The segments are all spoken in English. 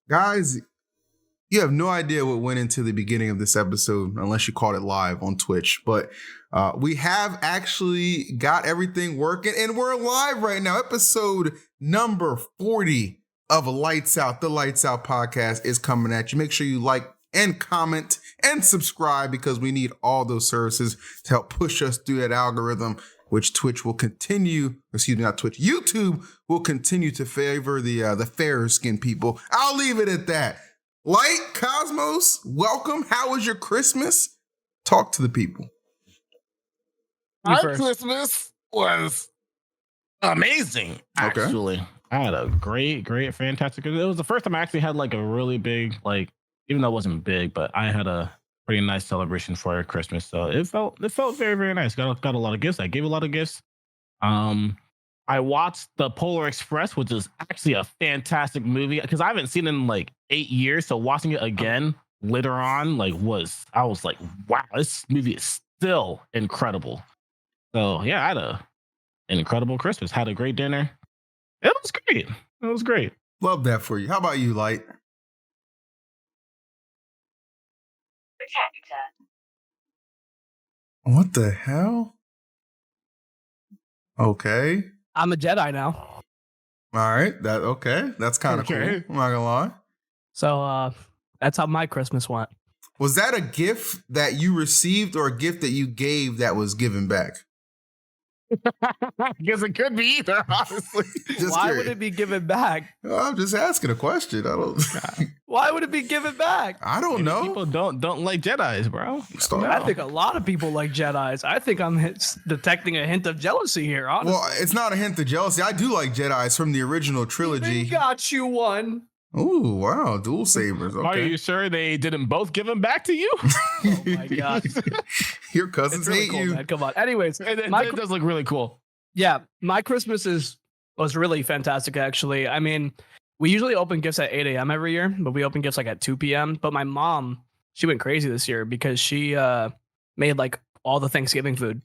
Guys, you have no idea what went into the beginning of this episode unless you caught it live on Twitch. But we have actually got everything working and we're live right now. Episode number 40 of Lights Out. The Lights Out podcast is coming at you. Make sure you like and comment and subscribe because we need all those services to help push us through that algorithm, which Twitch will continue, excuse me, not Twitch, YouTube will continue to favor the fairer skinned people. I'll leave it at that. Light, Cosmos, welcome. How was your Christmas? Talk to the people. My Christmas was amazing, actually. Okay. I had a great, fantastic. It was the first time I actually had like a really big, like, even though it wasn't big, but I had a pretty nice celebration for Christmas. So it felt very, very nice. Got a lot of gifts. I gave a lot of gifts. I watched The Polar Express, which is actually a fantastic movie because I haven't seen it in like 8 years. So watching it again later on, I was like, wow, this movie is still incredible. So yeah, I had an incredible Christmas. Had a great dinner. It was great. Love that for you. How about you, Light? What the hell? Okay. I'm a Jedi now. All right. That's kind of cool. I'm not gonna lie. So that's how my Christmas went. Was that a gift that you received or a gift that you gave that was given back? I guess it could be either, honestly. Why would it be given back? I'm just asking a question. I don't. Why would it be given back? I don't know. People don't like Jedis, bro. I think a lot of people like Jedis. I think I'm detecting a hint of jealousy here, honestly. Well, it's not a hint of jealousy. I do like Jedis from the original trilogy. They got you one. Oh, wow. Dual sabers. Okay. Are you sure they didn't both give them back to you? Oh, my God. Your cousins really hate cool, you. Man. Come on. Anyways. It does look really cool. Yeah. My Christmas was really fantastic, actually. I mean, we usually open gifts at 8 a.m. every year, but we open gifts like at 2 p.m. But my mom, she went crazy this year because she made like all the Thanksgiving food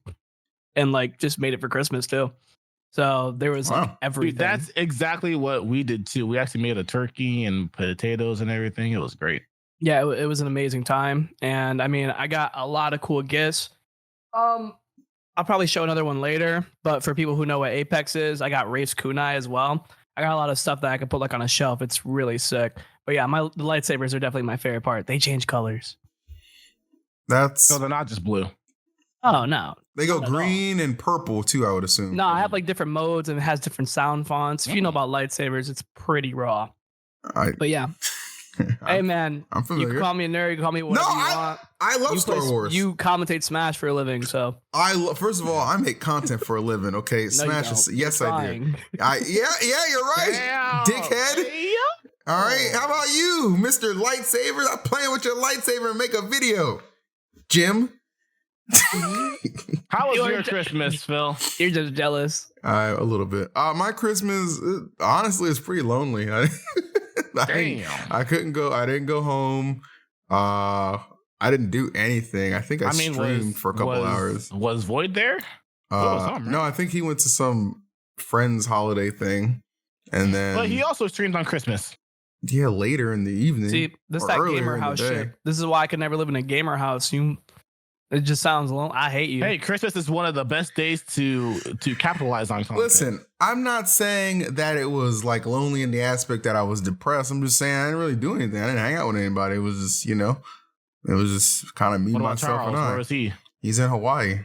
and like just made it for Christmas too. So there was like everything. Dude, that's exactly what we did too. We actually made a turkey and potatoes and everything. It was great. Yeah, it was an amazing time. And I mean, I got a lot of cool gifts. I'll probably show another one later, but for people who know what Apex is, I got Rafe's kunai as well. I got a lot of stuff that I could put like on a shelf. It's really sick. But yeah, the lightsabers are definitely my favorite part. They change colors. So they're not just blue. Oh, no. They go green and purple too, I would assume. No, I have like different modes and it has different sound fonts. If you know about lightsabers, it's pretty raw. But yeah. Hey, man. I'm familiar. You can call me a nerd. You can call me whatever you want. I love Star Wars. You commentate Smash for a living, so. First of all, I make content for a living, okay? Smash is, yes, I do. Yeah, you're right. Damn. Dickhead. Yeah. All right. How about you, Mr. Lightsaber? I'm playing with your lightsaber and make a video. Jim? How was your Christmas, Phil? You're just jealous. A little bit. My Christmas, honestly, is pretty lonely. I couldn't go. I didn't go home. I didn't do anything. I think I streamed for a couple hours. Was Void there? No, I think he went to some friend's holiday thing, and then. But he also streamed on Christmas. Yeah, later in the evening. See, this is that gamer house shit. This is why I could never live in a gamer house. It just sounds long. I hate you. Hey, Christmas is one of the best days to capitalize on content. Listen, I'm not saying that it was like lonely in the aspect that I was depressed. I'm just saying I didn't really do anything. I didn't hang out with anybody. It was just, it was just kind of me, myself, Charles? and I. Where is he? He's in Hawaii.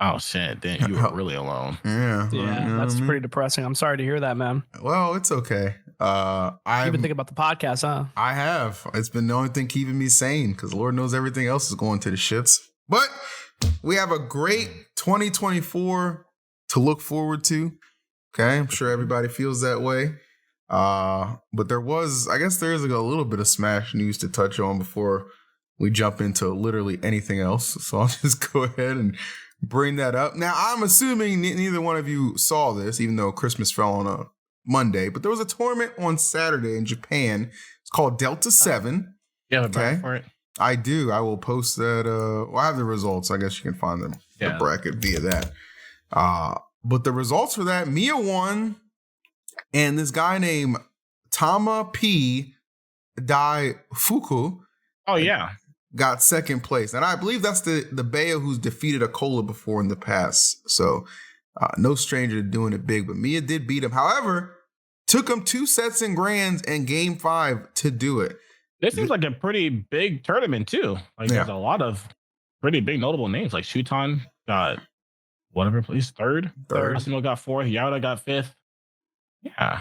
Oh, shit. Then you were really alone. Yeah. That's pretty depressing. I'm sorry to hear that, man. Well, it's okay. You've been thinking about the podcast, huh? I have. It's been the only thing keeping me sane because Lord knows everything else is going to the shits. But we have a great 2024 to look forward to. Okay. I'm sure everybody feels that way. But I guess there is a little bit of Smash news to touch on before we jump into literally anything else. So I'll just go ahead and bring that up. Now, I'm assuming neither one of you saw this, even though Christmas fell on a Monday, but there was a tournament on Saturday in Japan. It's called Delta 7. You have a bracket for it? I do. I will post that. I have the results. I guess you can find them. The bracket via that. But the results for that, Mia won, and this guy named Tama P Dai Fuku. Oh yeah, got second place, and I believe that's the BAYO who's defeated Akola before in the past. So no stranger to doing it big. But Mia did beat him. However, took him 2 sets in grands and game 5 to do it. This seems like a pretty big tournament too. Like there's a lot of pretty big notable names. Like Shuton got whatever place third. Asimo got 4th. Yauda got 5th. Yeah.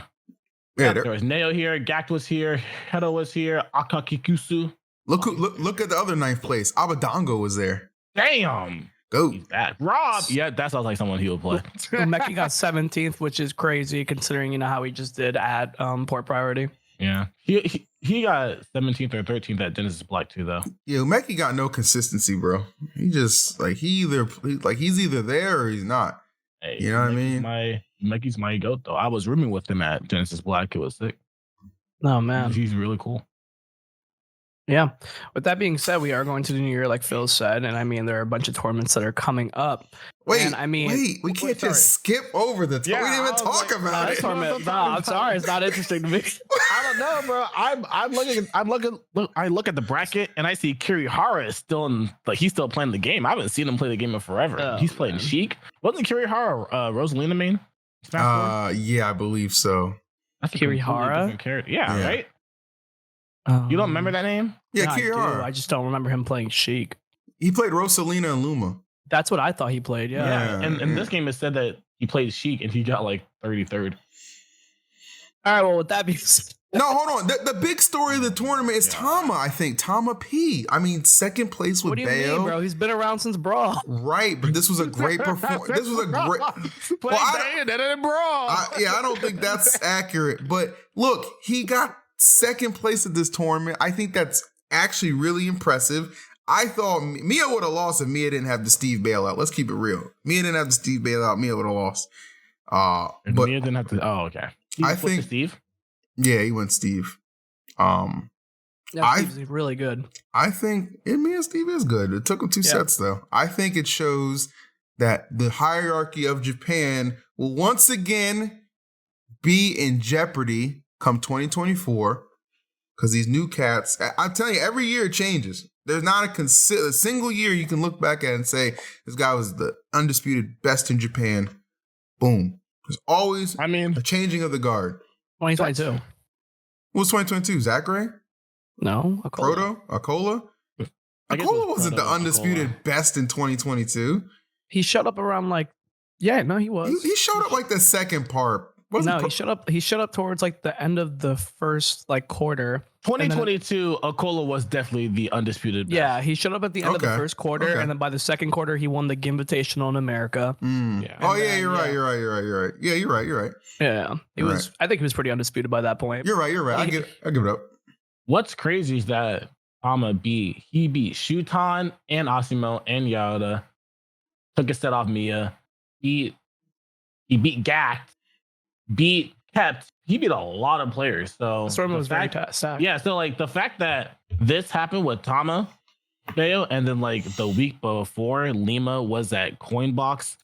There was Neo here. Gact was here. Hedo was here. Akakikusu. Look at the other 9th place. Abadango was there. Damn. Go. He's back. Rob. Yeah, that sounds like someone he would play. Meki got 17th, which is crazy considering how he just did at Port Priority. Yeah. He got 17th or 13th at Genesis Black too, though. Yeah, Meki got no consistency, bro. He just he's either there or he's not. Hey, you know what I mean? Meki's my goat though. I was rooming with him at Genesis Black. It was sick. Oh man, he's really cool. Yeah. With that being said, we are going to the new year, like Phil said, and I mean there are a bunch of tournaments that are coming up. We can't just skip over the tournament. We didn't even talk about it. No, I'm sorry, it's not interesting to me. I don't know, bro. I look at the bracket and I see Kirihara is still in, like he's still playing the game. I haven't seen him play the game in forever. Oh, he's playing Sheik. Wasn't Kirihara Rosalina main? Yeah, I believe so. That's Kirihara? Yeah, right? You don't remember that name? Yeah, Kirihara. I just don't remember him playing Sheik. He played Rosalina and Luma. That's what I thought he played, yeah. And in this game, it said that he played Sheik and he got like 33rd. All right, well, with that being said. No, hold on. The big story of the tournament is Tama, I think. Tama P. I mean, second place with BAYO. What do you mean, bro? He's been around since Brawl. Right, but this was a great performance. This was a great... I don't think that's accurate. But look, he got second place at this tournament. I think that's actually really impressive. I thought Mia would have lost if Mia didn't have the Steve bailout. Let's keep it real. Mia didn't have the Steve bailout. Mia would have lost. But Mia didn't have to. Oh, okay. I think Steve. Yeah, he went Steve. Steve's really good. I think Mia Steve is good. It took him 2 sets though. I think it shows that the hierarchy of Japan will once again be in jeopardy come 2024 because these new cats. I'm telling you, every year it changes. There's not a single year you can look back at and say this guy was the undisputed best in Japan. Boom. There's always a changing of the guard. 2022. What was 2022? Zachary? No. Akola? Akola wasn't the undisputed best in 2022. He showed up around he was. He showed up like the second part. He showed up towards like the end of the first quarter. 2022, Akola was definitely the undisputed best. Yeah, he showed up at the end of the first quarter, and then by the second quarter, he won the Invitational in America. Yeah. You're right. Yeah, you're right. Yeah, he was. I think he was pretty undisputed by that point. You're right. I give it up. What's crazy is that Tama beat Shuton and Asimo and Yauda, took a set off Mia. He beat Gact, beat Kept. He beat a lot of players. So Storm was very stacked. Yeah, so the fact that this happened with Tama, BAYO, and then the week before, Lima was at Coinbox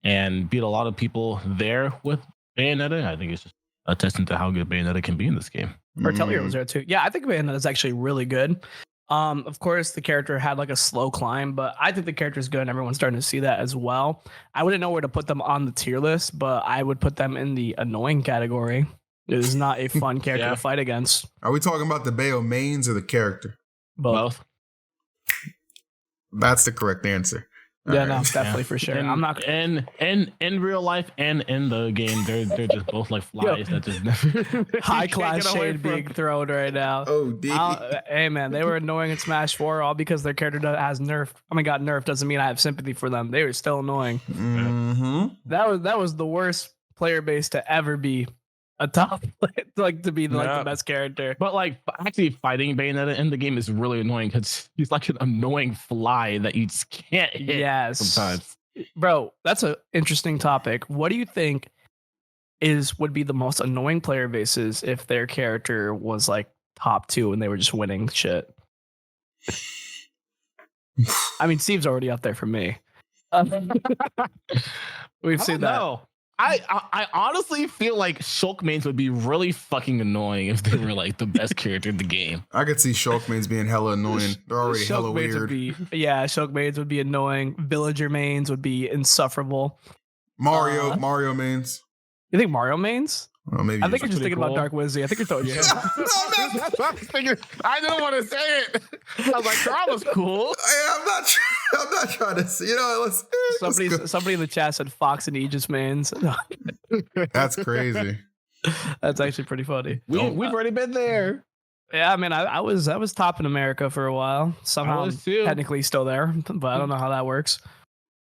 and beat a lot of people there with Bayonetta. I think it's just a testament to how good Bayonetta can be in this game. Bertellier was there too. Yeah, I think Bayonetta is actually really good. Of course, the character had a slow climb, but I think the character is good and everyone's starting to see that as well. I wouldn't know where to put them on the tier list, but I would put them in the annoying category. It is not a fun character to fight against. Are we talking about the BAYO mains or the character? Both. That's the correct answer. No, definitely for sure. I'm not in real life and in the game. They're just both flies that just never high class shade being thrown right now. Oh, D. Hey man, they were annoying in Smash 4 all because their character has nerfed. got nerfed doesn't mean I have sympathy for them. They were still annoying. Mm-hmm. That was the worst player base to ever be a top to be the best character. But actually fighting Bayonetta in the game is really annoying because he's like an annoying fly that you just can't hit sometimes. Bro, that's an interesting topic. What do you think would be the most annoying player bases if their character was top 2 and they were just winning shit? I mean, Steve's already up there for me. We've seen that. I honestly feel like Shulk mains would be really fucking annoying if they were like the best character in the game. I could see Shulk mains being hella annoying. They're already hella weird. Shulk mains would be annoying. Villager mains would be insufferable. Mario mains. You think Mario mains? Well, maybe I think you're just thinking about Dark Wizzy. I think you're throwing shit. I didn't want to say it. I was like, Drama's cool. I'm not trying to say. Somebody in the chat said Fox and Aegis mains. That's crazy. That's actually pretty funny. We've already been there. Yeah, I mean, I was top in America for a while. Somehow, I'm technically still there, but I don't know how that works.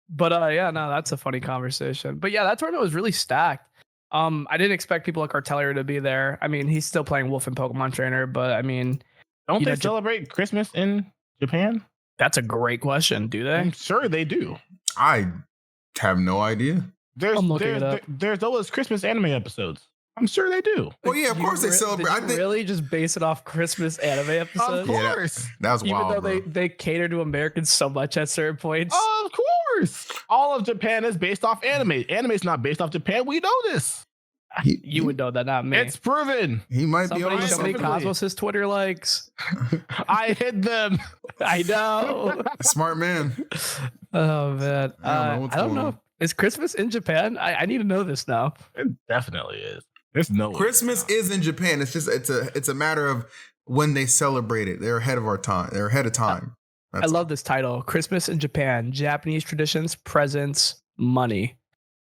But yeah, no, that's a funny conversation. But yeah, that tournament was really stacked. I didn't expect people like Cartelier to be there. I mean, he's still playing Wolf and Pokemon Trainer, but I mean, don't they celebrate Christmas in Japan? That's a great question. Do they? I'm sure they do. I have no idea. There's always Christmas anime episodes. I'm sure they do. Well, yeah, of course they celebrate. I think really just base it off Christmas anime episodes. Of course, yeah, that was wild. Even though they cater to Americans so much at certain points. Of course, all of Japan is based off anime. Anime's not based off Japan. We know this. You would know that, not me. It's proven. He might be on somebody Cosmos' Twitter likes. I hid them. I know. Smart man. Oh man, I don't know. Is Christmas in Japan? I need to know this now. It definitely is. There's no Christmas is in Japan. It's just it's a matter of when they celebrate it. They're ahead of our time. They're ahead of time. I love this title. Christmas in Japan. Japanese traditions, presents, money.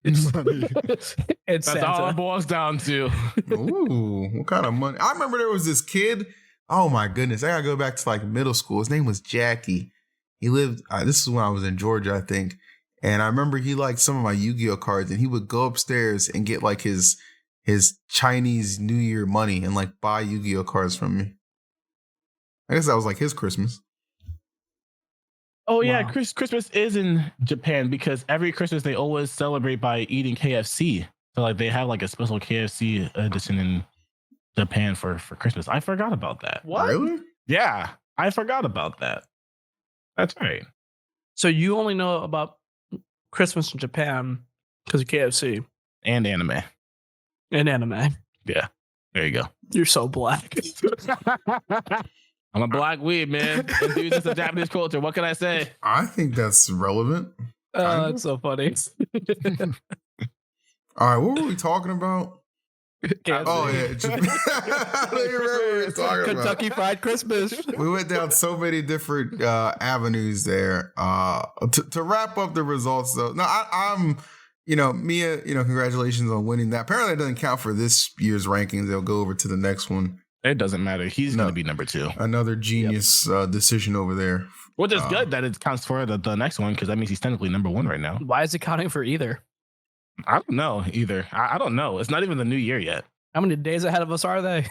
That's all it boils down to. Ooh, what kind of money? I remember there was this kid. Oh my goodness. I gotta go back to like middle school. His name was Jackie. He lived, this is when I was in Georgia, I think. And I remember he liked some of my Yu-Gi-Oh cards, and he would go upstairs and get like his Chinese New Year money and like buy Yu-Gi-Oh cards from me. I guess that was like his Christmas. Oh yeah, wow. Christmas is in Japan because every Christmas they always celebrate by eating KFC. So like they have like a special KFC edition in Japan for Christmas. I forgot about that. What? Really? Yeah, I forgot about that. That's right. So you only know about Christmas in Japan because of KFC and anime. And anime. Yeah. There you go. You're so black. I'm a black weeb, man. Dude, it's a Japanese culture. What can I say? I think that's relevant. It's so funny. All right, what were we talking about? Oh yeah, Kentucky Fried Christmas. We went down so many different avenues there. To wrap up the results, though, no, I'm. Mia, congratulations on winning that. Apparently, it doesn't count for this year's rankings. They'll go over to the next one. It doesn't matter. He's going to be number 2. Another genius decision over there. Which is good that it counts for the next one because that means he's technically number 1 right now. Why is it counting for either? I don't know either. I don't know. It's not even the new year yet. How many days ahead of us are they?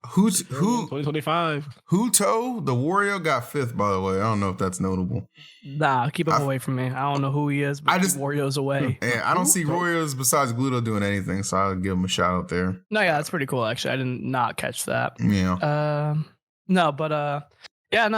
Who 2025. Huto, the Wario, got 5th, by the way. I don't know if that's notable. Nah, keep him away from me. I don't know who he is, but Wario's away. Yeah, I don't see Wario's besides Gluto doing anything, so I'll give him a shout out there. No, yeah, that's pretty cool, actually. I did not catch that. Yeah.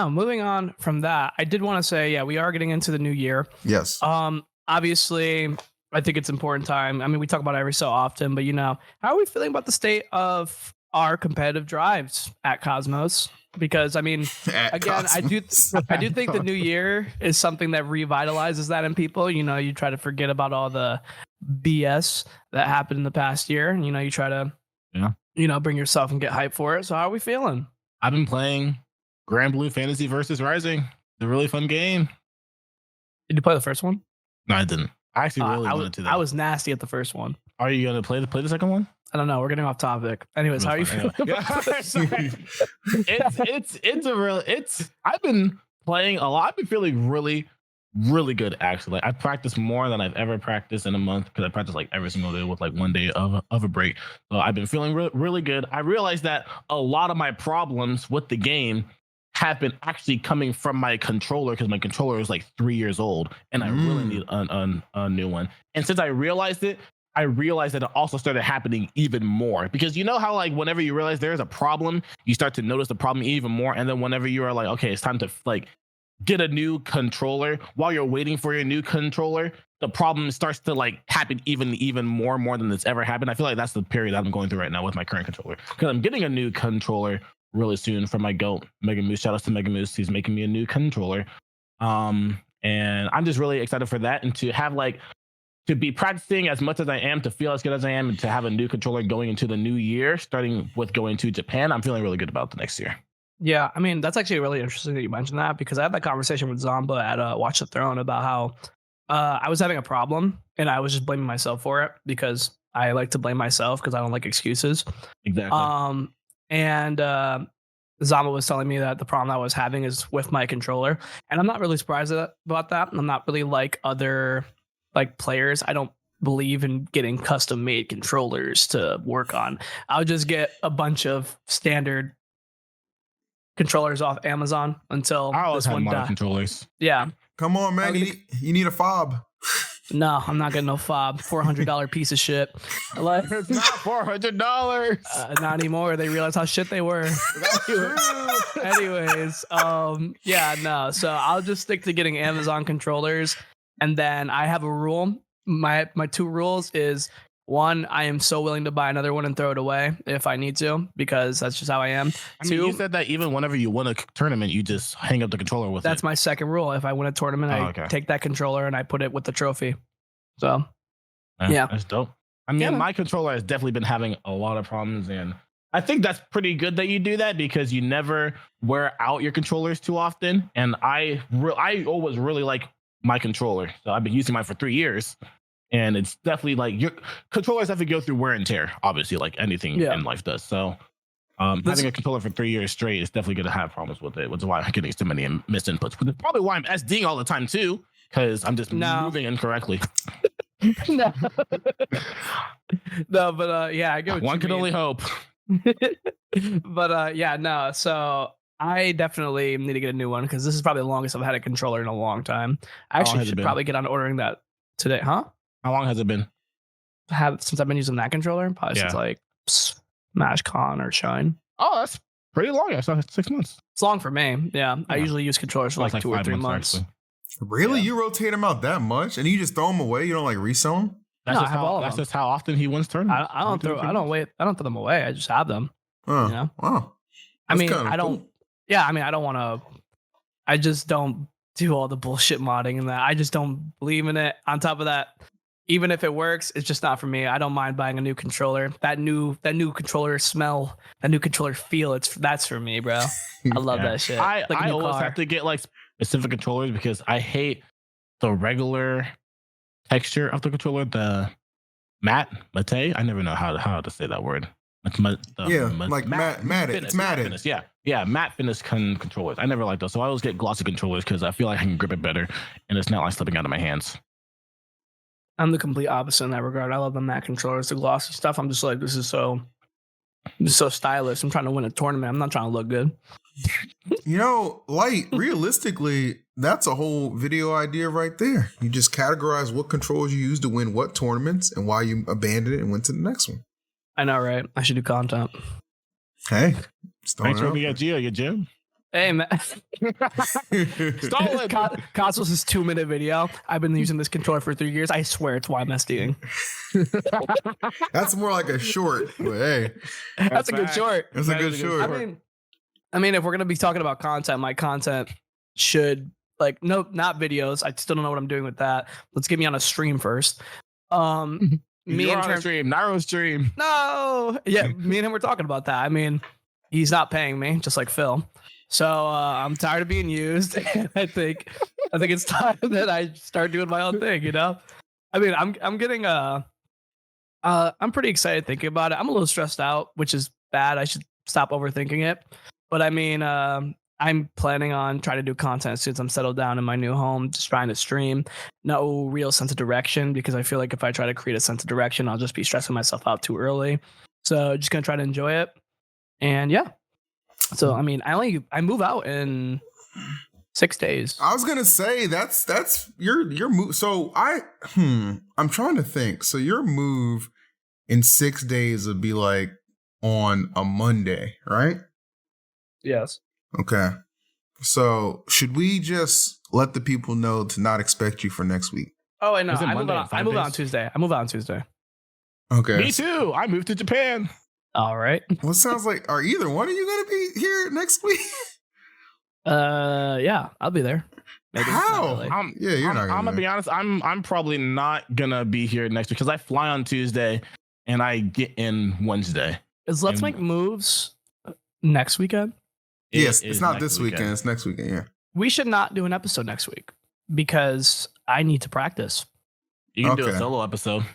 Moving on from that, I did want to say, yeah, we are getting into the new year. Yes. Obviously, I think it's important time. I mean, we talk about it every so often, but how are we feeling about the state of our competitive drives at Cosmos? Because I mean, again, I do think the new year is something that revitalizes that in people. You try to forget about all the BS that happened in the past year, and you try to bring yourself and get hyped for it. So how are we feeling? I've been playing Grand Blue Fantasy versus Rising. It's a really fun game. Did you play the first one? No, I didn't. I actually really wanted to. I was nasty at the first one. Are you gonna play the second one? I don't know. We're getting off topic. Anyways, how are you feeling? I've been playing a lot. I've been feeling really, really good actually. I practiced more than I've ever practiced in a month because I practice like every single day with like 1 day of a break. So I've been feeling really good. I realized that a lot of my problems with the game have been actually coming from my controller because my controller is like 3 years old and I really need a new one. And since I realized that it also started happening even more because how like whenever you realize there's a problem, you start to notice the problem even more. And then whenever you are like, okay, it's time to like get a new controller, while you're waiting for your new controller, the problem starts to like happen even more than it's ever happened. I feel like that's the period I'm going through right now with my current controller, because I'm getting a new controller really soon from my goat Mega Moose. Shout out to Mega Moose. He's making me a new controller. And I'm just really excited for that, and to have like to be practicing as much as I am, to feel as good as I am, and to have a new controller going into the new year, starting with going to Japan. I'm feeling really good about the next year. Yeah, I mean, that's actually really interesting that you mentioned that, because I had that conversation with Zomba at Watch the Throne about how I was having a problem and I was just blaming myself for it, because I like to blame myself because I don't like excuses. Exactly. And Zama was telling me that the problem I was having is with my controller, and I'm not really surprised about that. I'm not really like other like players. I don't believe in getting custom made controllers to work on. I'll just get a bunch of standard controllers off Amazon until I always this have one modern dies. controllers. Yeah. Come on, man. You need a fob. No, I'm not getting no fob. $400 piece of shit. Like, it's not $400. Not anymore. They realized how shit they were. Anyways, yeah, no. So I'll just stick to getting Amazon controllers, and then I have a rule. My two rules is: one, I am so willing to buy another one and throw it away if I need to, because that's just how I am. I mean, you said that even whenever you win a tournament, you just hang up the controller with it. That's my second rule. If I win a tournament, I take that controller and I put it with the trophy. So, yeah. That's dope. I mean, my controller has definitely been having a lot of problems, and I think that's pretty good that you do that, because you never wear out your controllers too often. And I always really like my controller. So I've been using mine for 3 years. And it's definitely like your controllers have to go through wear and tear, obviously, like anything in life does. So having a controller for 3 years straight is definitely going to have problems with it, which is why I'm getting so many missed inputs. But it's probably why I'm SDing all the time, too, because I'm just moving incorrectly. No, but yeah, I get what one you can mean. only hope. But yeah, no. So I definitely need to get a new one, because this is probably the longest I've had a controller in a long time. I actually should probably get on ordering that today, huh? How long has it been? Since I've been using that controller, probably since like SmashCon or Shine. Oh, that's pretty long. I saw 6 months. It's long for me. Yeah, I usually use controllers for like 2 or 3 months. Really? You rotate them out that much, and you just throw them away? You don't like resell them? That's just how often he wins tournaments. I don't throw them away. I just have them. You know? Wow. I mean, I don't. Cool. Yeah, I mean, I don't want to. I just don't do all the bullshit modding and that. I just don't believe in it. On top of that, even if it works, it's just not for me. I don't mind buying a new controller. That new controller smell, that new controller feel. That's for me, bro. I love that shit. I always have to get like specific controllers, because I hate the regular texture of the controller. The matte. I never know how to say that word. Matte. It's matted. Yeah, matte finish controllers. I never like those, so I always get glossy controllers because I feel like I can grip it better, and it's not like slipping out of my hands. I'm the complete opposite in that regard. I love the matte controllers, the glossy stuff. I'm just like, this is so stylish. I'm trying to win a tournament. I'm not trying to look good. You know, Light, realistically, that's a whole video idea right there. You just categorize what controls you use to win what tournaments and why you abandoned it and went to the next one. I know, right? I should do content. Hey, thanks for being at Gio, your gym. Hey, man. Cosmos' 2-minute video. I've been using this controller for 3 years. I swear it's why I'm SDing. That's more like a short. But hey, that's a good short. That's a good short. I mean, if we're gonna be talking about content, my content should not videos. I still don't know what I'm doing with that. Let's get me on a stream first. Me and him stream, Nairo stream. No, yeah, me and him were talking about that. I mean, he's not paying me, just like Phil. So I'm tired of being used. And I think it's time that I start doing my own thing. You know, I mean, I'm getting I'm pretty excited thinking about it. I'm a little stressed out, which is bad. I should stop overthinking it. But I mean, I'm planning on trying to do content as soon as I'm settled down in my new home, just trying to stream. No real sense of direction, because I feel like if I try to create a sense of direction, I'll just be stressing myself out too early. So just gonna try to enjoy it. And yeah. So I mean, I move out in 6 days. I was gonna say that's your move. So I'm trying to think. So your move in 6 days would be like on a Monday, right? Yes. Okay. So should we just let the people know to not expect you for next week? Oh, I know. I move on Tuesday. Okay. Me too. I moved to Japan. All right. Well, it sounds like, are either one of you going to be here next week? Yeah, I'll be there. Maybe. How? You're not. I'm gonna be honest. I'm probably not gonna be here next week because I fly on Tuesday and I get in Wednesday. Let's Make Moves next weekend? Yes, it's not this weekend. It's next weekend. Yeah. We should not do an episode next week because I need to practice. You can do a solo episode.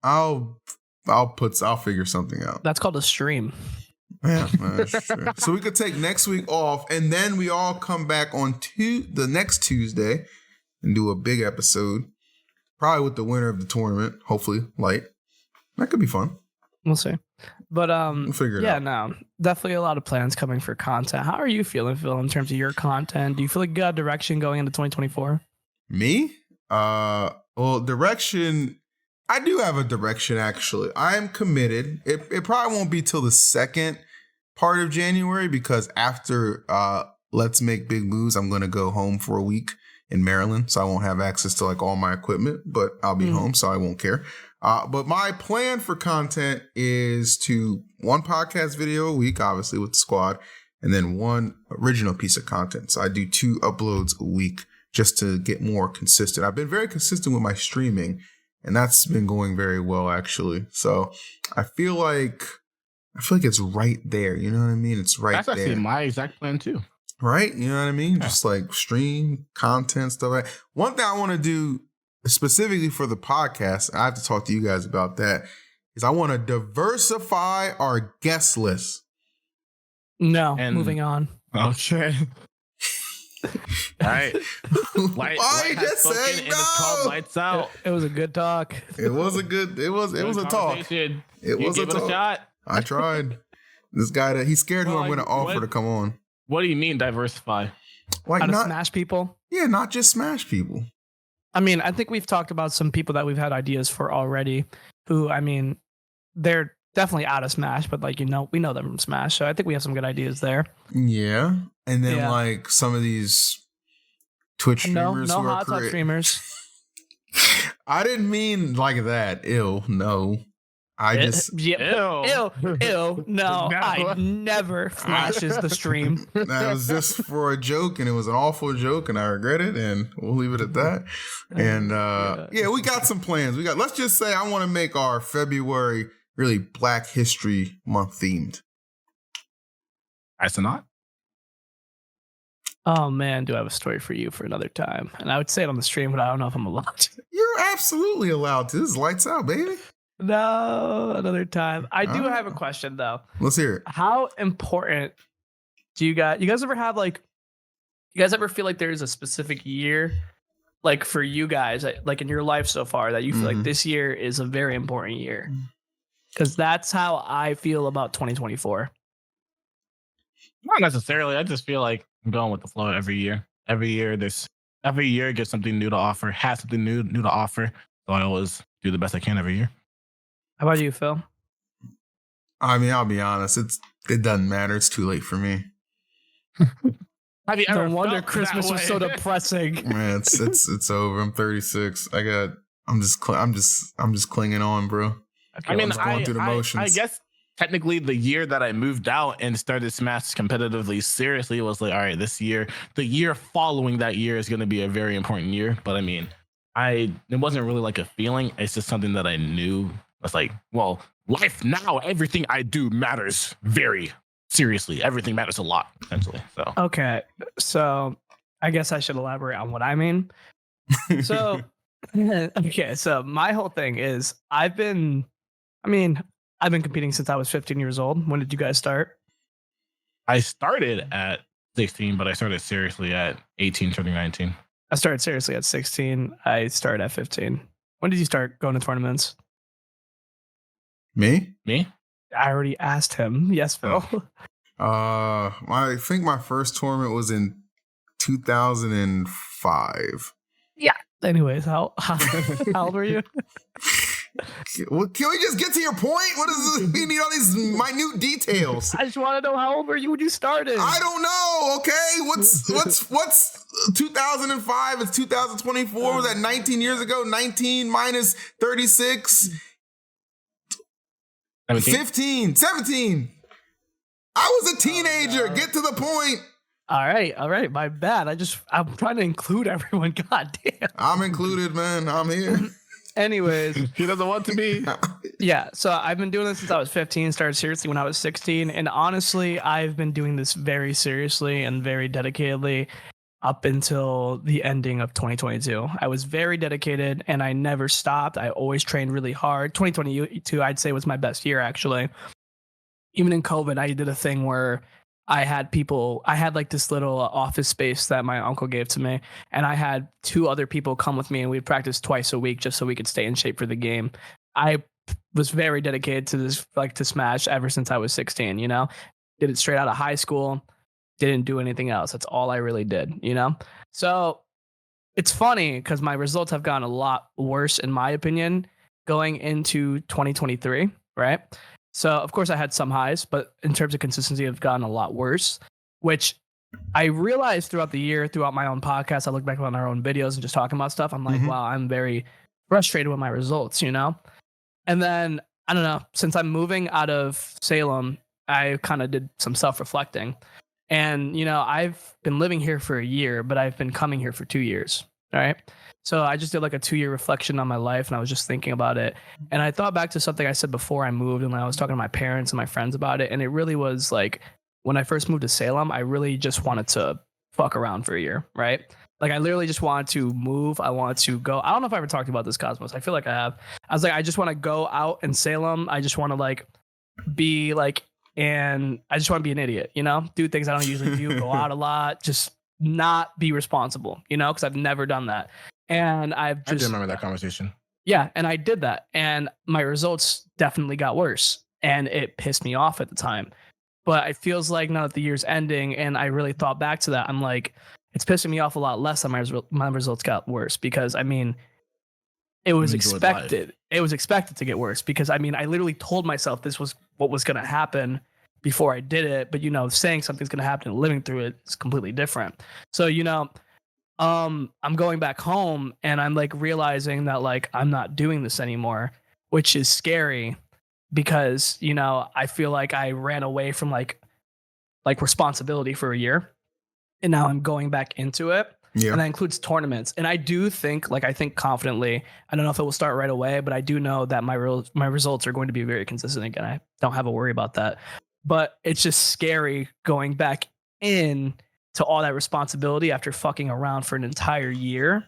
I'll figure something out. That's called a stream. Yeah, that's true. So we could take next week off, and then we all come back on the next Tuesday and do a big episode, probably with the winner of the tournament. Hopefully, Light. That could be fun. We'll see. But we'll figure it out. No, definitely a lot of plans coming for content. How are you feeling, Phil, in terms of your content? Do you feel like you got direction going into 2024? Me? Well, direction. I do have a direction, actually. I am committed. It probably won't be till the second part of January because after Let's Make Big Moves, I'm going to go home for a week in Maryland. So I won't have access to like all my equipment, but I'll be home, so I won't care. But my plan for content is to one podcast video a week, obviously with the squad, and then one original piece of content. So I do 2 uploads a week just to get more consistent. I've been very consistent with my streaming, and that's been going very well, actually. So I feel like it's right there. You know what I mean? It's right there. That's actually my exact plan too. Right? You know what I mean? Yeah. Just like stream content, stuff like that. One thing I want to do specifically for the podcast, I have to talk to you guys about that, is I want to diversify our guest list. No, moving on. Okay. All right. Why you just saying no? It's called Lights Out. It was a good talk. It was a good. It was a talk. It was a talk. Shot. I tried. This guy he's scared who I'm going to offer to come on. What do you mean diversify? Like not smash people? Yeah, not just smash people. I mean, I think we've talked about some people that we've had ideas for already. Who, I mean, they're definitely out of Smash, but like we know them from Smash, so I think we have some good ideas there. Yeah, and then like some of these Twitch streamers, no hot top streamers. I didn't mean like that. Ew, no. I just ew. No, I never flashes the stream. That was just for a joke, and it was an awful joke, and I regret it, and we'll leave it at that. And yeah, we got some plans. Let's just say I want to make our February really Black History Month themed. That's not. Oh man, do I have a story for you for another time? And I would say it on the stream, but I don't know if I'm allowed to. You're absolutely allowed to. This is Lights Out, baby. No, another time. I do have a question though. Let's hear it. How important do you guys ever have like, you guys ever feel like there's a specific year, like for you guys, like in your life so far, that you feel like this year is a very important year? Because that's how I feel about 2024. Not necessarily. I just feel like I'm going with the flow every year. Every year gets something new to offer, has something new to offer. So I always do the best I can every year. How about you, Phil? I mean, I'll be honest. It doesn't matter. It's too late for me. Have you ever no wonder Christmas was so depressing. Man, it's over. I'm 36. I'm just clinging on, bro. I mean, going through the motions. I guess technically the year that I moved out and started Smash competitively seriously was like, all right, this year, the year following that year is going to be a very important year. But I mean, it wasn't really like a feeling. It's just something that I knew. It's like, well, life now, everything I do matters very seriously. Everything matters a lot, essentially. So okay, so I guess I should elaborate on what I mean. So okay, so my whole thing is I've been competing since I was 15 years old. When did you guys start? I started at 16, but I started seriously at 18, turning 19. I started seriously at 16. I started at 15. When did you start going to tournaments? Me? I already asked him. Yes, Phil. I think my first tournament was in 2005. Yeah. Anyways, how old were you? Well, can we just get to your point? What is this? We need all these minute details. I just want to know how old were you when you started? I don't know. Okay, what's 2005? It's 2024. Was that 19 years ago? 19 minus 36. 15, 17. I was a teenager. Get to the point. All right. My bad. I'm trying to include everyone. God damn. I'm included, man. I'm here. Anyways. He doesn't want to be. Yeah. So I've been doing this since I was 15, started seriously when I was 16. And honestly, I've been doing this very seriously and very dedicatedly up until the ending of 2022. I was very dedicated and I never stopped. I always trained really hard. 2022, I'd say, was my best year, actually. Even in COVID, I did a thing where I had like this little office space that my uncle gave to me, and I had 2 other people come with me, and we'd practice twice a week just so we could stay in shape for the game. I was very dedicated to this, like to Smash, ever since I was 16, you know? Did it straight out of high school, didn't do anything else. That's all I really did, you know? So it's funny because my results have gotten a lot worse, in my opinion, going into 2023, right? So, of course, I had some highs, but in terms of consistency, I've gotten a lot worse, which I realized throughout the year, throughout my own podcast. I look back on our own videos and just talking about stuff. I'm like, wow, I'm very frustrated with my results, you know? And then, I don't know, since I'm moving out of Salem, I kind of did some self-reflecting. And, you know, I've been living here for a year, but I've been coming here for 2 years, all right? So I just did like a 2-year reflection on my life, and I was just thinking about it. And I thought back to something I said before I moved, and when I was talking to my parents and my friends about it. And it really was like, when I first moved to Salem, I really just wanted to fuck around for a year, right? Like I literally just wanted to move. I wanted to go. I don't know if I ever talked about this, Cosmos. I feel like I have. I was like, I just want to go out in Salem. I just want to like be like, and I just want to be an idiot, you know, do things I don't usually do, go out a lot, just not be responsible, you know, because I've never done that. And I do remember that conversation. Yeah. And I did that. And my results definitely got worse. And it pissed me off at the time. But it feels like now that the year's ending and I really thought back to that, I'm like, it's pissing me off a lot less than my results got worse. Because, I mean, it was expected. Life. It was expected to get worse. Because, I mean, I literally told myself this was what was going to happen before I did it. But, you know, saying something's going to happen and living through it is completely different. So, you know, I'm going back home and I'm like realizing that like I'm not doing this anymore, which is scary because, you know, I feel like I ran away from like responsibility for a year and now I'm going back into it. Yeah. And that includes tournaments. And I do think, like, I think confidently, I don't know if it will start right away, but I do know that my results are going to be very consistent again. I don't have a worry about that, but it's just scary going back in to all that responsibility after fucking around for an entire year.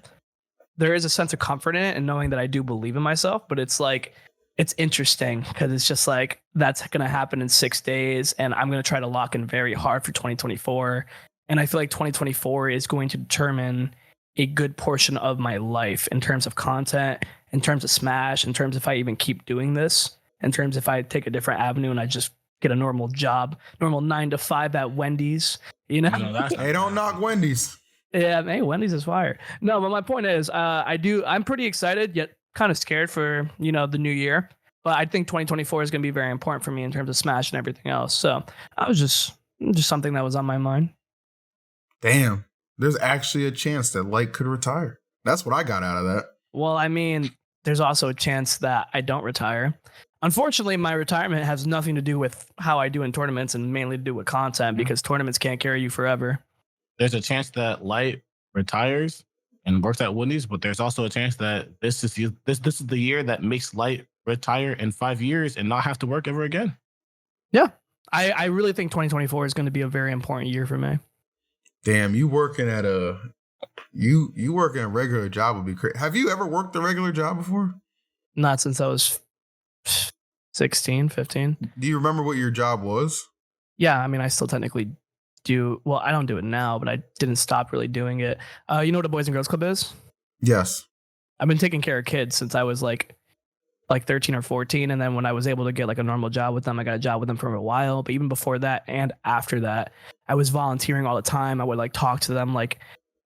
There is a sense of comfort in it and knowing that I do believe in myself, but it's like, it's interesting because it's just like, that's going to happen in 6 days. And I'm going to try to lock in very hard for 2024. And I feel like 2024 is going to determine a good portion of my life in terms of content, in terms of Smash, in terms of if I even keep doing this, in terms if I take a different avenue and I just get a normal job, normal 9 to 5 at Wendy's, you know? Hey, don't knock Wendy's. Yeah, hey, Wendy's is fire. No, but my point is, I'm pretty excited, yet kind of scared for, you know, the new year. But I think 2024 is going to be very important for me in terms of Smash and everything else. So I was just something that was on my mind. Damn, there's actually a chance that Light could retire. That's what I got out of that. Well, I mean, there's also a chance that I don't retire. Unfortunately, my retirement has nothing to do with how I do in tournaments and mainly to do with content because tournaments can't carry you forever. There's a chance that Light retires and works at Wendy's, but there's also a chance that this is the year that makes Light retire in 5 years and not have to work ever again. Yeah, I really think 2024 is going to be a very important year for me. Damn, you working at a regular job would be crazy. Have you ever worked a regular job before? Not since I was 16, 15. Do you remember what your job was? Yeah, I mean, I still technically do. Well, I don't do it now, but I didn't stop really doing it. You know what a Boys and Girls Club is? Yes. I've been taking care of kids since I was like 13 or 14. And then when I was able to get like a normal job with them, I got a job with them for a while. But even before that and after that, I was volunteering all the time. I would like talk to them like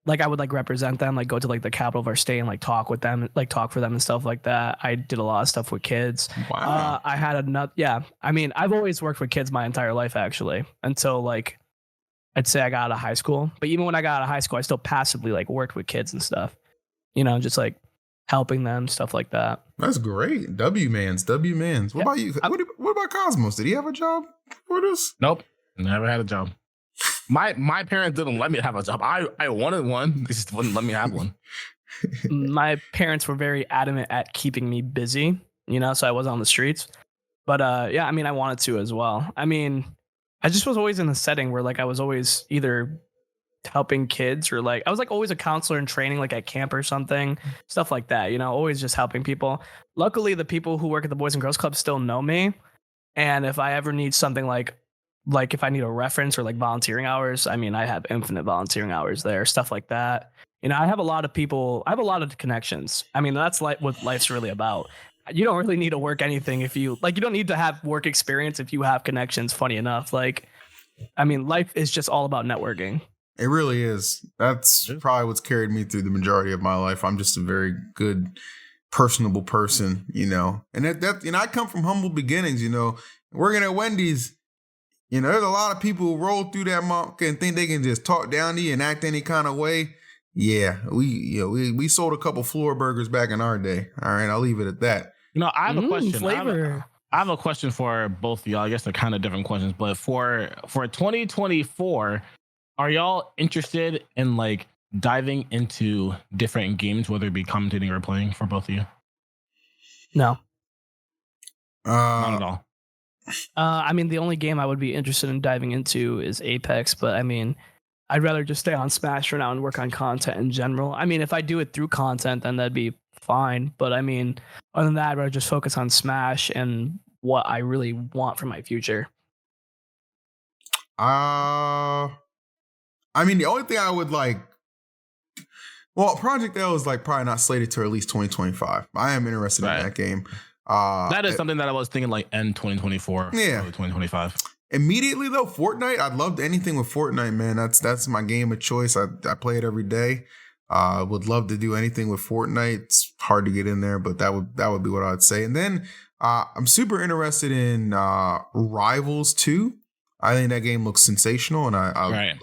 like I would like represent them, like go to like the capital of our state and like talk with them, like talk for them and stuff like that. I did a lot of stuff with kids. Wow. I had another, yeah. I mean, I've always worked with kids my entire life actually, until like I'd say I got out of high school. But even when I got out of high school, I still passively like worked with kids and stuff. You know, just like helping them, stuff like that. That's great. W-mans. What about you? What about Cosmos? Did he have a job for this? Nope. Never had a job. My parents didn't let me have a job. I wanted one. They just wouldn't let me have one. My parents were very adamant at keeping me busy, you know, so I wasn't on the streets. But yeah, I mean, I wanted to as well. I mean, I just was always in a setting where like I was always either helping kids or like I was like always a counselor in training, like at camp or something, stuff like that, you know, always just helping people. Luckily, the people who work at the Boys and Girls Club still know me. And if I ever need something like if I need a reference or like volunteering hours, I mean, I have infinite volunteering hours there, stuff like that. You know, I have a lot of people, I have a lot of connections. I mean, that's like what life's really about. You don't really need to work anything if you like, you don't need to have work experience if you have connections, funny enough. Like, I mean, life is just all about networking. It really is. That's probably what's carried me through the majority of my life. I'm just a very good, personable person, you know. And that you know, I come from humble beginnings, you know. Working at Wendy's, you know, there's a lot of people who roll through that mark and think they can just talk down to you and act any kind of way. Yeah, we sold a couple floor burgers back in our day. All right, I'll leave it at that. You know, I have a question. Flavor. I have a question for both of y'all. I guess they're kind of different questions, but for 2024, are y'all interested in like diving into different games, whether it be commentating or playing, for both of you? No. Not at all. I mean, the only game I would be interested in diving into is Apex, but I mean, I'd rather just stay on Smash for now and work on content in general. I mean, if I do it through content, then that'd be fine. But I mean, other than that, I'd rather just focus on Smash and what I really want for my future. I mean, the only thing I would like, well, Project L is like probably not slated to release 2025. I am interested in that game. That is something that I was thinking like end 2024, yeah, 2025. Immediately though, Fortnite. I'd love anything with Fortnite, man. That's my game of choice. I play it every day. Would love to do anything with Fortnite. It's hard to get in there, but that would be what I'd say. And then I'm super interested in Rivals 2. I think that game looks sensational, and I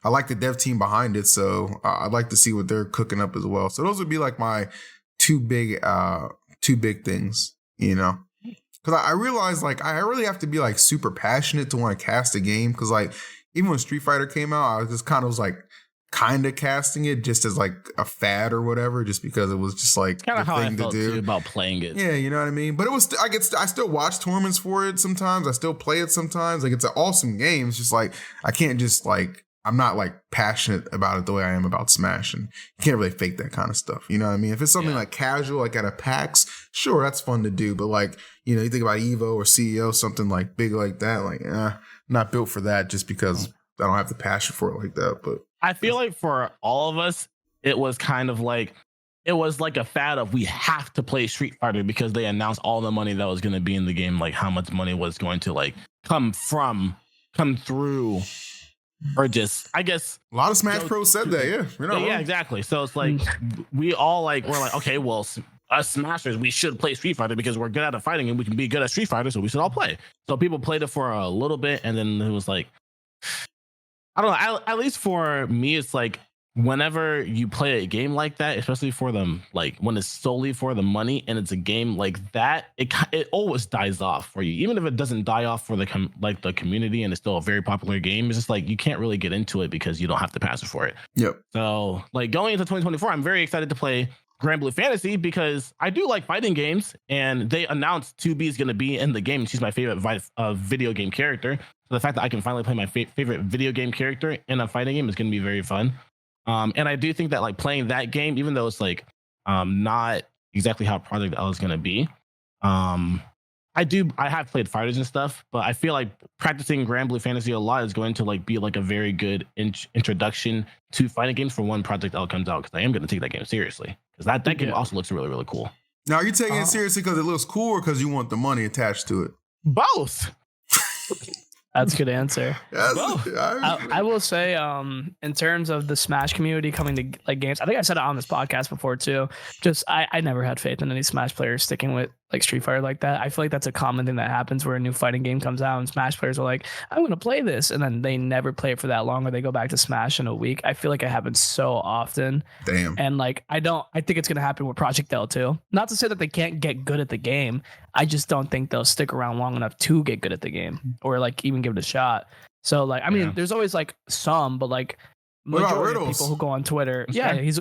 like the dev team behind it. So I'd like to see what they're cooking up as well. So those would be like my two big things, you know. Because I realized like I really have to be like super passionate to want to cast a game. Because like even when Street Fighter came out, I just kind of was like kind of casting it just as like a fad or whatever, just because it was just like kind of how thing I felt to do too about playing it. Yeah, you know what I mean. But it was I still watch tournaments for it sometimes. I still play it sometimes. Like it's an awesome game. It's just like I can't just like I'm not like passionate about it the way I am about Smash, and you can't really fake that kind of stuff. You know what I mean? If it's something like casual, like at a PAX, sure, that's fun to do. But like, you know, you think about Evo or CEO, something like big like that, like, not built for that just because I don't have the passion for it like that. But I feel like for all of us, it was kind of like, it was like a fad of we have to play Street Fighter because they announced all the money that was going to be in the game, like how much money was going to like come through. Or just, I guess a lot of Smash Pros said that, yeah, exactly. So it's like we're like, okay, well, us Smashers, we should play Street Fighter because we're good at fighting and we can be good at Street Fighter, so we should all play. So people played it for a little bit, and then it was like, I don't know. At least for me, it's like whenever you play a game like that, especially for them, like when it's solely for the money and it's a game like that, it always dies off for you. Even if it doesn't die off for the community and it's still a very popular game, it's just like you can't really get into it because you don't have to pass it for it. Yep. So like going into 2024, I'm very excited to play Grand Blue Fantasy because I do like fighting games, and they announced 2B is going to be in the game. She's my favorite video game character. So the fact that I can finally play my favorite video game character in a fighting game is going to be very fun. And I do think that like playing that game, even though it's like not exactly how Project L is going to be, I have played fighters and stuff, but I feel like practicing Grand Blue Fantasy a lot is going to like be like a very good introduction to fighting games for when Project L comes out, because I am going to take that game seriously, because that game also looks really, really cool. Now, are you taking it seriously because it looks cool or because you want the money attached to it? Both. That's a good answer. Yes, I will say, in terms of the Smash community coming to like games, I think I said it on this podcast before too. Just I never had faith in any Smash players sticking with like Street Fighter like that. I feel like that's a common thing that happens where a new fighting game comes out and Smash players are like, I'm gonna play this, and then they never play it for that long, or they go back to Smash in a week. I feel like it happens so often. Damn. And like I think it's gonna happen with Project L too. Not to say that they can't get good at the game. I just don't think they'll stick around long enough to get good at the game or like even give it a shot. So like I mean, there's always like some, but like majority of people who go on Twitter, he's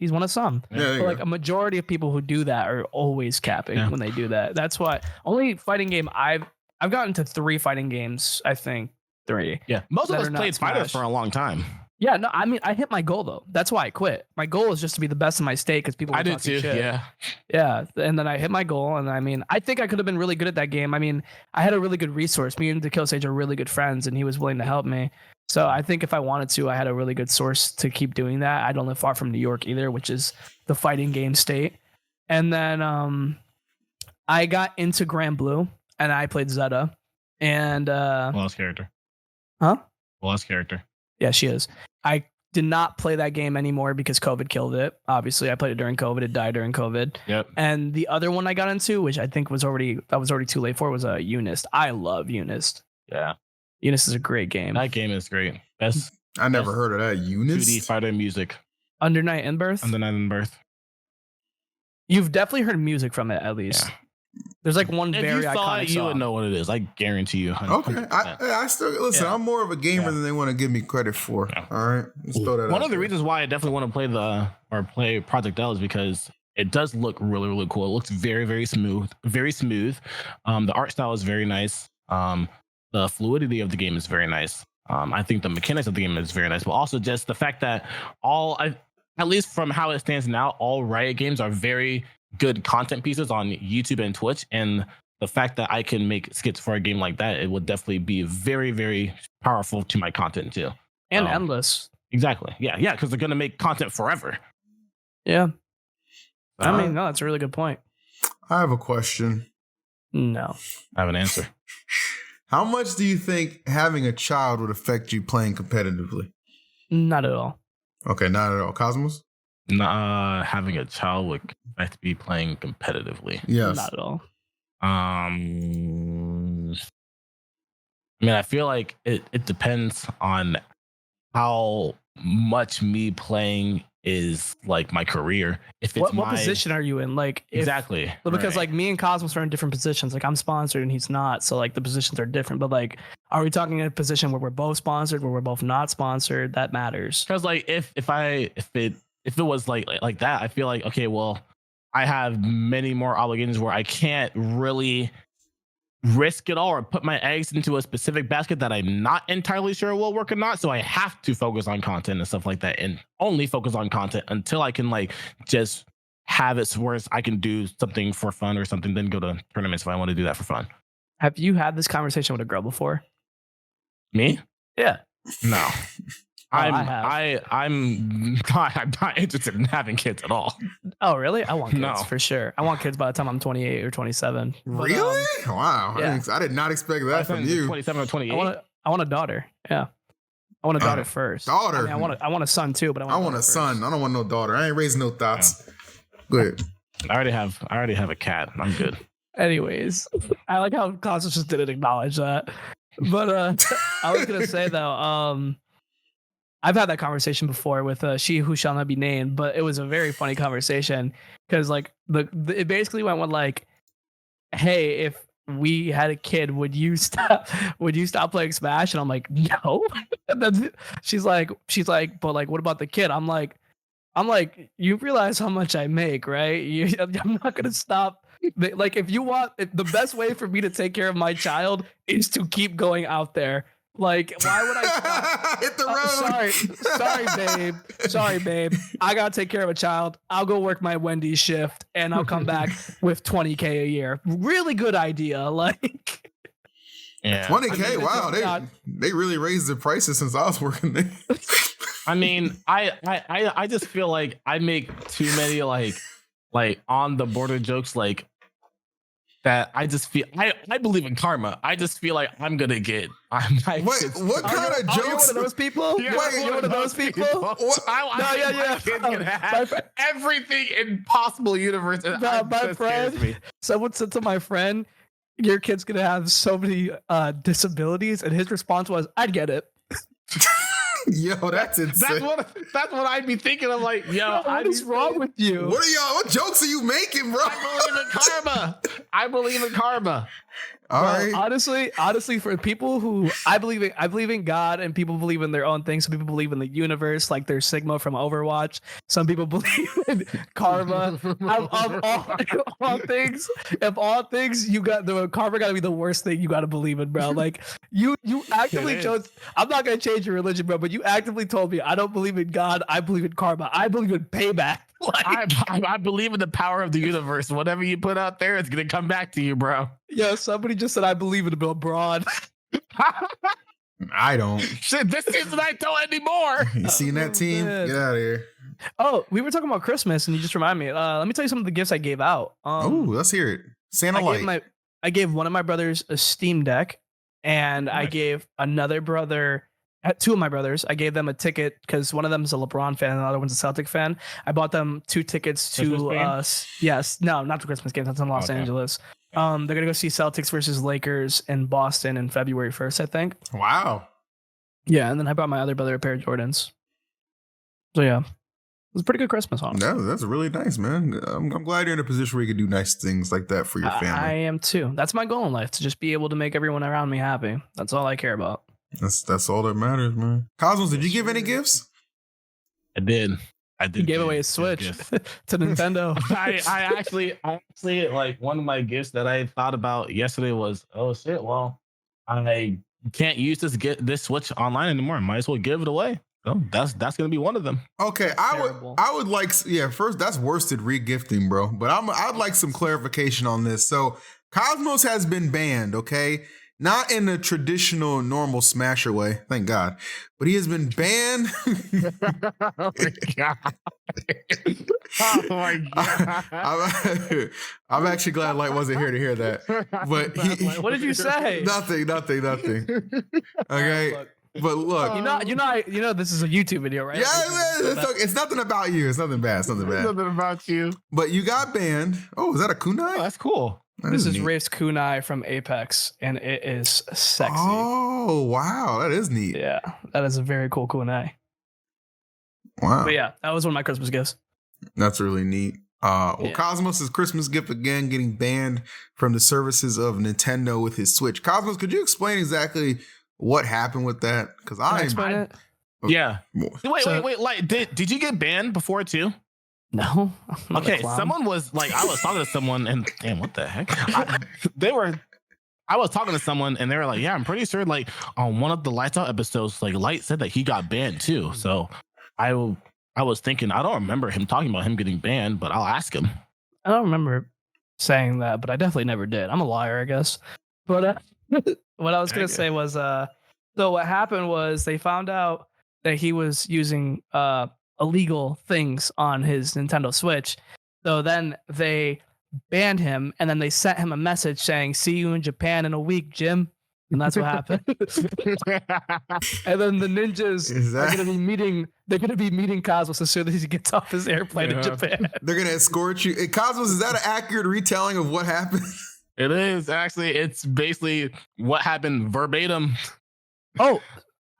one of some. Yeah, but like a majority of people who do that are always capping when they do that. That's why only fighting game I've gotten to 3 fighting games. I think 3. Yeah, most of us played fighters for a long time. Yeah, no, I mean, I hit my goal though. That's why I quit. My goal is just to be the best in my state because people. I did too. Shit. Yeah. And then I hit my goal, and I mean, I think I could have been really good at that game. I mean, I had a really good resource. Me and the Kill Sage are really good friends, and he was willing to help me. So I think if I wanted to, I had a really good source to keep doing that. I don't live far from New York either, which is the fighting game state. And then I got into Grand Blue, and I played Zeta. And Lost character. Huh? Lost character. Yeah, she is. I did not play that game anymore because COVID killed it. Obviously, I played it during COVID. It died during COVID. Yep. And the other one I got into, which I think was already too late for, was Unist. I love Unist. Yeah. Unist is a great game. That game is great. Best. I never heard of that. Unist 2D fighter music. Under Night in Birth. Under Night in Birth. You've definitely heard music from it, at least. Yeah. There's like one very iconic song. You would know what it is. I guarantee you. 100%. Okay, I still listen. I'm more of a gamer than they want to give me credit for. Yeah. All right, let's throw that one of the reasons why I definitely want to play Project L is because it does look really, really cool. It looks very, very smooth, very smooth. The art style is very nice. The fluidity of the game is very nice. I think the mechanics of the game is very nice, but also just the fact that at least from how it stands now, all Riot games are very good content pieces on YouTube and Twitch, and the fact that I can make skits for a game like that, it would definitely be very, very powerful to my content too, and endless. Exactly. Yeah, because they're gonna make content forever. Yeah. I mean, no, that's a really good point. I have a question. No, I have an answer. How much do you think having a child would affect you playing competitively? Not at all. Okay, not at all. Cosmos? Having a child would expect to be playing competitively. Yes. Not at all. I mean, I feel like it depends on how much me playing is like my career. If it's what position are you in? Like exactly. Because like me and Cosmos are in different positions. Like I'm sponsored and he's not. So like the positions are different. But like, are we talking in a position where we're both sponsored, where we're both not sponsored? That matters. Because like if it was like that, I feel like, okay, well, I have many more obligations where I can't really risk it all or put my eggs into a specific basket that I'm not entirely sure will work or not. So I have to focus on content and stuff like that, and only focus on content until I can like just have it where I can do something for fun or something, then go to tournaments if I want to do that for fun. Have you had this conversation with a girl before? Me? Yeah. No. I'm not interested in having kids at all. Oh, really? I want kids for sure. I want kids by the time I'm 28 or 27. Really? Wow. Yeah. I did not expect that from you. 27 or 28. I want a daughter. Yeah. I want a daughter first. Daughter. I mean, I want a son too, but I want a son. I don't want no daughter. I ain't raising no thoughts. Yeah. Go ahead. I already have a cat. I'm good. Anyways, I like how Cosmos just didn't acknowledge that. But I was gonna say though, I've had that conversation before with she who shall not be named, but it was a very funny conversation because like it basically went with like, hey, if we had a kid, would you stop playing Smash? And I'm like, no. And then she's like, but like, what about the kid? I'm like, you realize how much I make, right? I'm not gonna stop. Like, if the best way for me to take care of my child is to keep going out there. Like, why would I stop? Hit the road. Sorry, babe. I gotta take care of a child. I'll go work my Wendy's shift, and I'll come back with $20K a year. Really good idea. Like, yeah, $20K. Wow, they really raised the prices since I was working there. I mean, I just feel like I make too many like on the border jokes like that I just feel I believe in karma. I just feel like I'm gonna get. What kind of jokes? You're one of those people? Yeah, Wait, you're one of those people? My kid's gonna have everything in possible universe. My friend, someone said to my friend, "Your kid's gonna have so many disabilities," and his response was, "I'd get it." Yo, that's insane. That's what I'd be thinking. I'm like, yo, what is wrong with you? What jokes are you making, bro? I believe in karma. All right. Honestly, for people who I believe in God, and people believe in their own things. Some people believe in the universe, like there's Sigma from Overwatch. Some people believe in karma. Of all things, you got the karma. Got to be the worst thing you got to believe in, bro. Like you actively chose. I'm not gonna change your religion, bro, but you actively told me I don't believe in God. I believe in karma. I believe in payback. Like, I believe in the power of the universe. Whatever you put out there, it's gonna come back to you, bro. Yeah, somebody just said I believe in LeBron. I don't. Shit, this season I don't anymore. You seen that team? Man. Get out of here. Oh, we were talking about Christmas, and you just reminded me. Let me tell you some of the gifts I gave out. Let's hear it. Santa Light. I gave one of my brothers a Steam Deck, and nice. I gave another brother. Two of my brothers, I gave them a ticket because one of them is a LeBron fan and the other one's a Celtic fan. I bought them 2 tickets to not the Christmas game. That's in Los Angeles. They're gonna go see Celtics versus Lakers in Boston in February 1st, I think. Wow. Yeah, and then I bought my other brother a pair of Jordans. So yeah, it was a pretty good Christmas, honestly. No, that's really nice, man. I'm glad you're in a position where you can do nice things like that for your family. I am too. That's my goal in life, to just be able to make everyone around me happy. That's all I care about. That's all that matters, man. Cosmos, did you give any gifts? I did. He gave away his Switch to Nintendo. I actually, like, one of my gifts that I thought about yesterday was, oh shit, well, I can't use this Switch online anymore. Might as well give it away. So that's gonna be one of them. Okay, I would like, first, that's worsted re-gifting, bro. But I'd like some clarification on this. So Cosmos has been banned, okay? Not in a traditional, normal Smasher way, thank God. But he has been banned. Oh my God. Oh my God. I'm actually glad Light wasn't here to hear that. But what did you say? Nothing. Okay. But look, you know, this is a YouTube video, right? Yeah, it's nothing about you. It's nothing bad. It's nothing bad. Nothing about you. But you got banned. Oh, is that a kunai? Oh, that's cool. This is Rafe's kunai from Apex, and it is sexy. Oh, wow. That is neat. Yeah, that is a very cool kunai. Wow. But yeah, that was one of my Christmas gifts. That's really neat. Cosmos' Christmas gift again, getting banned from the services of Nintendo with his Switch. Cosmos, could you explain exactly what happened with that? Because I explain it. Yeah. Wait. Like, did you get banned before too? No. Okay, someone was like, I was talking to someone, and damn, what the heck? I was talking to someone, and they were like, yeah, I'm pretty sure, like, on one of the Lights Out episodes, like, Light said that he got banned too. So I was thinking, I don't remember him talking about him getting banned, but I'll ask him. I don't remember saying that, but I definitely never did. I'm a liar, I guess. But what I was going to say was, so what happened was they found out that he was using illegal things on his Nintendo Switch. So then they banned him, and then they sent him a message saying, "See you in Japan in a week, Jim." And that's what happened. And then the ninjas are going to be meeting. They're going to be meeting Cosmos as soon as he gets off his airplane in Japan. They're going to escort you. Hey, Cosmos, is that an accurate retelling of what happened? It is actually. It's basically what happened verbatim. Oh,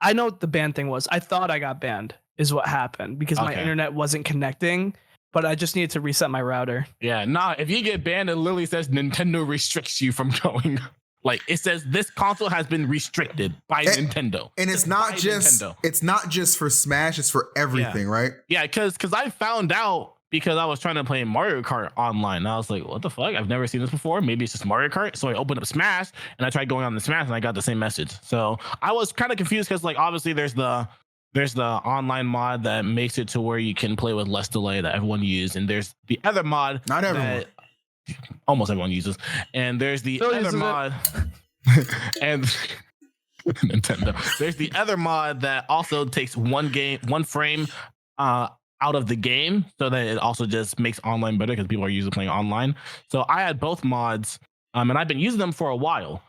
I know what the ban thing was. I thought I got banned is what happened because my internet wasn't connecting, but I just needed to reset my router. Yeah, if you get banned, it literally says Nintendo restricts you from going. Like, it says this console has been restricted by Nintendo. And it's not just for Smash, it's for everything, right? Yeah, because I found out because I was trying to play Mario Kart online. And I was like, what the fuck? I've never seen this before. Maybe it's just Mario Kart. So I opened up Smash and I tried going on the Smash and I got the same message. So I was kind of confused because, like, obviously there's the online mod that makes it to where you can play with less delay that everyone uses. And there's the other mod. Not everyone. Almost everyone uses. And there's the other mod. And Nintendo. There's the other mod that also takes one frame out of the game, so that it also just makes online better because people are usually playing online. So I had both mods, and I've been using them for a while.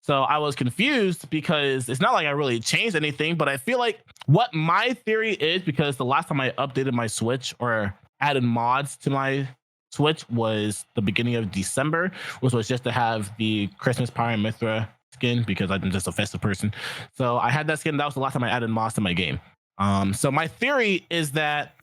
So I was confused because it's not like I really changed anything, but I feel like what my theory is, because the last time I updated my Switch or added mods to my Switch was the beginning of December, which was just to have the Christmas Pyre and Mithra skin because I'm just a festive person. So I had that skin. That was the last time I added mods to my game. So my theory is that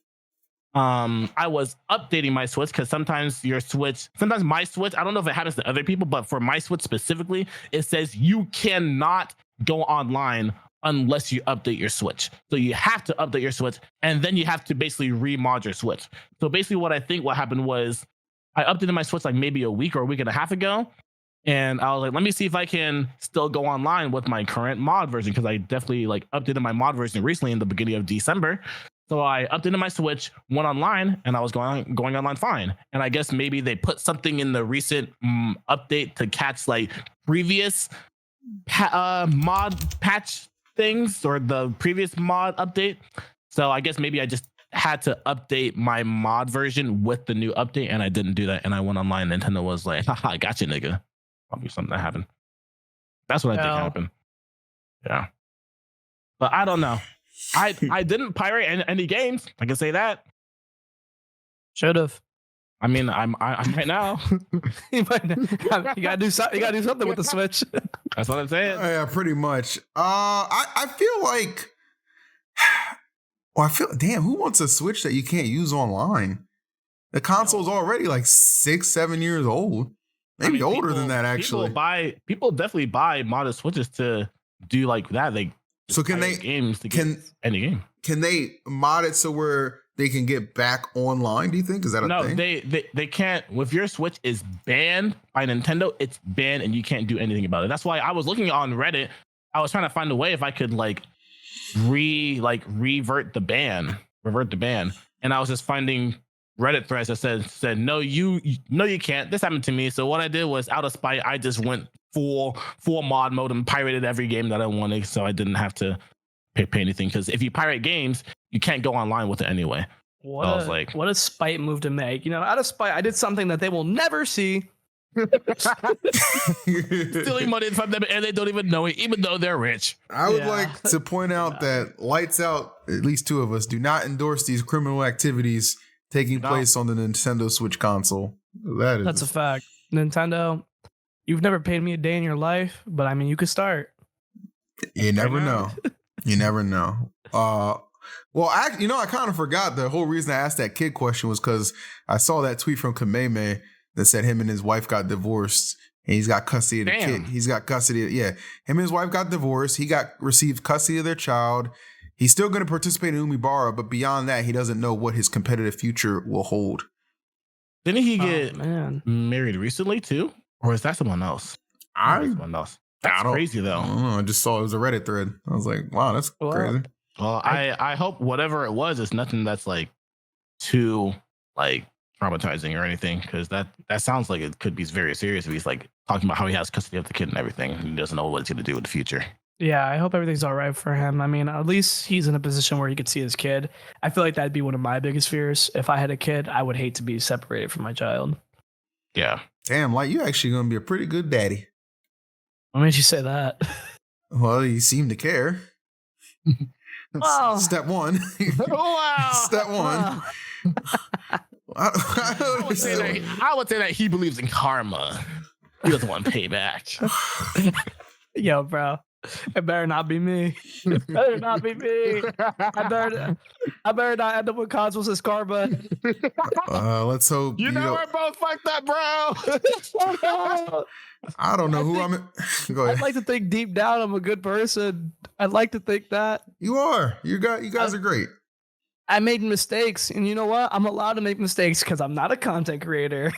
I was updating my Switch because sometimes my Switch, I don't know if it happens to other people, but for my Switch specifically, it says you cannot go online unless you update your Switch. So you have to update your Switch, and then you have to basically remod your Switch. So basically what I think what happened was I updated my Switch like maybe a week or a week and a half ago, and I was like, let me see if I can still go online with my current mod version, because I definitely like updated my mod version recently in the beginning of December. So I updated my Switch, went online, and I was going online fine. And I guess maybe they put something in the recent update to catch like previous mod patch things or the previous mod update. So I guess maybe I just had to update my mod version with the new update, and I didn't do that. And I went online. Nintendo was like, haha, gotcha, nigga. Probably something that happened. That's what I think happened. Yeah. But I don't know. I didn't pirate any games. I can say that. Should have. I mean, I'm right now. You gotta do something. You gotta do something with the Switch. That's what I'm saying. Yeah, pretty much. I feel like. Well, damn. Who wants a Switch that you can't use online? The console's already like 6-7 years old. Maybe older than that, actually. People definitely buy modded Switches to do like that. So can they any game? Can they mod it so where they can get back online? Do you think is that a thing? No, they can't. If your Switch is banned by Nintendo, it's banned and you can't do anything about it. That's why I was looking on Reddit. I was trying to find a way if I could revert the ban, and I was just finding Reddit threads that said no, you can't. This happened to me. So what I did was, out of spite, I just went full mod mode and pirated every game that I wanted, so I didn't have to pay anything. Because if you pirate games, you can't go online with it anyway. What a spite move to make. You know, out of spite, I did something that they will never see. Stealing money from them, and they don't even know it, even though they're rich. I would like to point out that Lights Out, at least two of us, do not endorse these criminal activities taking place on the Nintendo Switch console. That's a fact. Nintendo, you've never paid me a day in your life, but I mean, you could start. You never know. You never know. Well, I kind of forgot the whole reason I asked that kid question was because I saw that tweet from Kameme that said him and his wife got divorced and he's got custody of the kid. He's got custody. Him and his wife got divorced. He received custody of their child. He's still going to participate in Umebura, but beyond that, he doesn't know what his competitive future will hold. Didn't he get married recently too? Or is that someone else? That's crazy though. I don't know. I just saw it was a Reddit thread. I was like, wow, that's crazy. Well, I hope whatever it was is nothing that's like too like traumatizing or anything, because that sounds like it could be very serious if he's like talking about how he has custody of the kid and everything and he doesn't know what he's going to do in the future. Yeah, I hope everything's all right for him. I mean, at least he's in a position where he could see his kid. I feel like that'd be one of my biggest fears. If I had a kid, I would hate to be separated from my child. Yeah. Damn, like you actually going to be a pretty good daddy. What made you say that? Well, you seem to care. Step one. Wow. Step one. I would say that he believes in karma. He doesn't want to pay back. Yo, bro. It better not be me. It better not be me. I better not end up with Cosmos' karma. Let's hope. You know we're both fucked up, bro. I don't know who I'm. Go ahead. I'd like to think deep down I'm a good person. I'd like to think that. You are. You guys are great. I made mistakes, and you know what? I'm allowed to make mistakes because I'm not a content creator.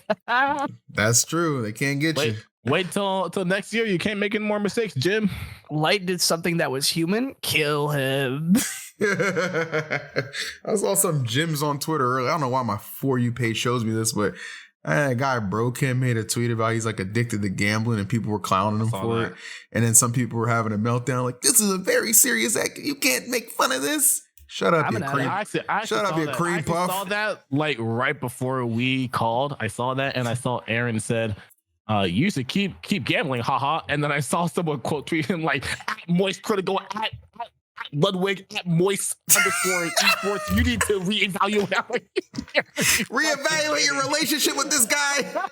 That's true. They can't get you. Wait till next year. You can't make any more mistakes, Jim. Light did something that was human. Kill him. I saw some gyms on Twitter earlier. I don't know why my For You page shows me this, but a guy broke him, made a tweet about he's like addicted to gambling and people were clowning him for it. And then some people were having a meltdown like, this is a very serious act. You can't make fun of this. Shut up, you cream. Shut up, you cream puff. I saw that like right before we called. I saw that and I saw Aaron said, you used to keep gambling, haha. And then I saw someone quote tweet him like at Moist Critical at Ludwig at Moist _ esports. You need to reevaluate your relationship with this guy.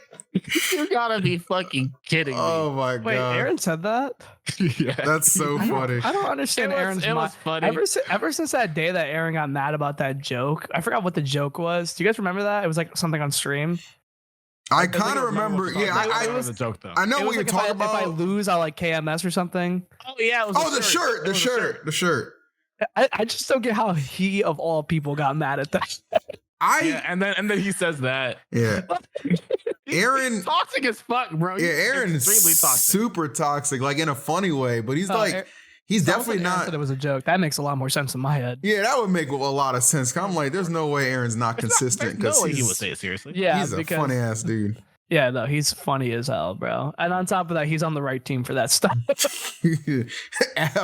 You gotta be fucking kidding me. Oh my god! Wait, Aaron said that? Yeah. That's so funny. I don't understand Aaron's mind. Was funny. Ever since that day that Aaron got mad about that joke, I forgot what the joke was. Do you guys remember that? It was like something on stream. I kind of remember. Yeah, I was a joke though. I know what you're talking about. If I lose, I'll like KMS or something. Oh yeah, it was the shirt. I just don't get how he of all people got mad at that. And then he says that. Yeah. Aaron toxic as fuck, bro. Yeah, Aaron is extremely toxic. Super toxic, like in a funny way, but he's he's definitely not. Said it was a joke. That makes a lot more sense in my head. Yeah, that would make a lot of sense. I'm like, there's no way Aaron's not consistent because he would say it seriously. Yeah, he's a funny ass dude. Yeah, no, he's funny as hell, bro. And on top of that, he's on the right team for that stuff.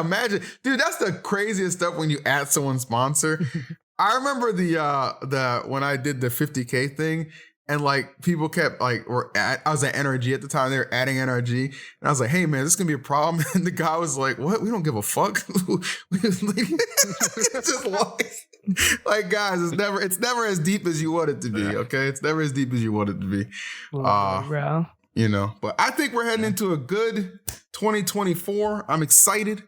Imagine, dude, that's the craziest stuff when you add someone's sponsor. I remember the when I did the 50K thing. And like people kept like, I was at NRG at the time. They were adding NRG, and I was like, "Hey man, this is gonna be a problem." And the guy was like, "What? We don't give a fuck." It's just like guys, it's never as deep as you want it to be. Okay, it's never as deep as you want it to be. Bro. You know, but I think we're heading into a good 2024. I'm excited.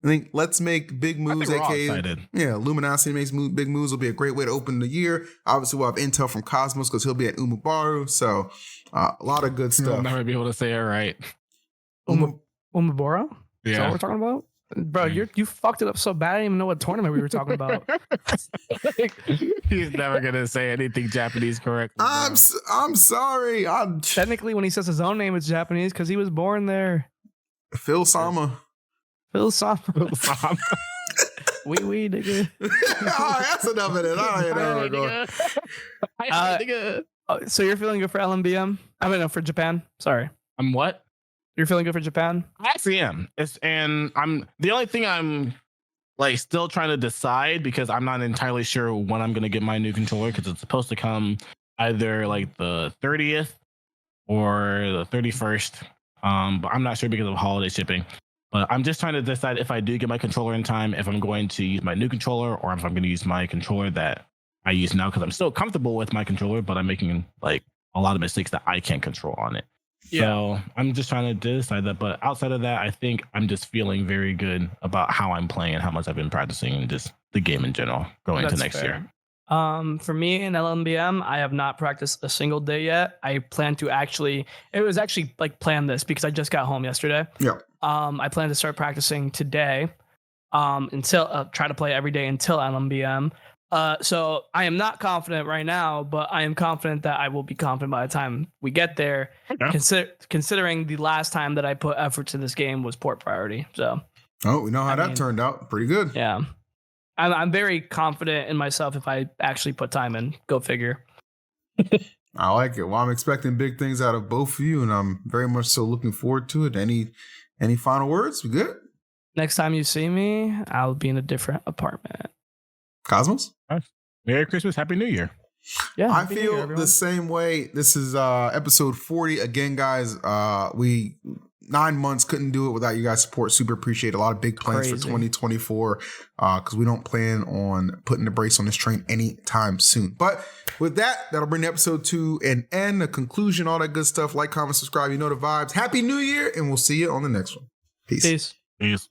I think let's make big moves. Yeah, Luminosity makes big moves. Will be a great way to open the year. Obviously, we'll have intel from Cosmos because he'll be at Umebura. So a lot of good stuff. You'll never be able to say it right. Umebura? Yeah. Is that what we're talking about? Bro, you fucked it up so bad. I didn't even know what tournament we were talking about. He's never gonna say anything Japanese correctly. I'm sorry. Technically, when he says his own name, it's Japanese because he was born there. Phil Sama. Wee nigga. That's enough of it. All right, so you're feeling good for LMBM? I mean, no, for Japan. Sorry. I'm what? You're feeling good for Japan? I actually am. And I'm the only thing I'm like still trying to decide because I'm not entirely sure when I'm gonna get my new controller because it's supposed to come either like the 30th or the 31st. But I'm not sure because of holiday shipping. But I'm just trying to decide if I do get my controller in time, if I'm going to use my new controller or if I'm going to use my controller that I use now because I'm still comfortable with my controller, but I'm making like a lot of mistakes that I can't control on it. Yeah. So I'm just trying to decide that. But outside of that, I think I'm just feeling very good about how I'm playing and how much I've been practicing and just the game in general going into next year. For me in LMBM, I have not practiced a single day yet. I plan to it was actually like planned this because I just got home yesterday. Yeah. I plan to start practicing today until try to play every day until LMBM. So I am not confident right now, but I am confident that I will be confident by the time we get there. Okay. Considering the last time that I put effort to this game was port priority. So we know how that turned out. Pretty good. Yeah. I'm very confident in myself if I actually put time in. Go figure. I like it. Well, I'm expecting big things out of both of you, and I'm very much so looking forward to it. Any final words? We good? Next time you see me, I'll be in a different apartment. Cosmos? Merry Christmas, Happy New Year. Yeah, I feel the same way. This is episode 40. Again, guys, we 9 months couldn't do it without you guys' support. Super appreciate a lot of big plans for 2024 because we don't plan on putting the brakes on this train anytime soon. But with that, that'll bring the episode to an end, a conclusion, all that good stuff. Like, comment, subscribe. You know the vibes. Happy New Year, and we'll see you on the next one. Peace. Peace.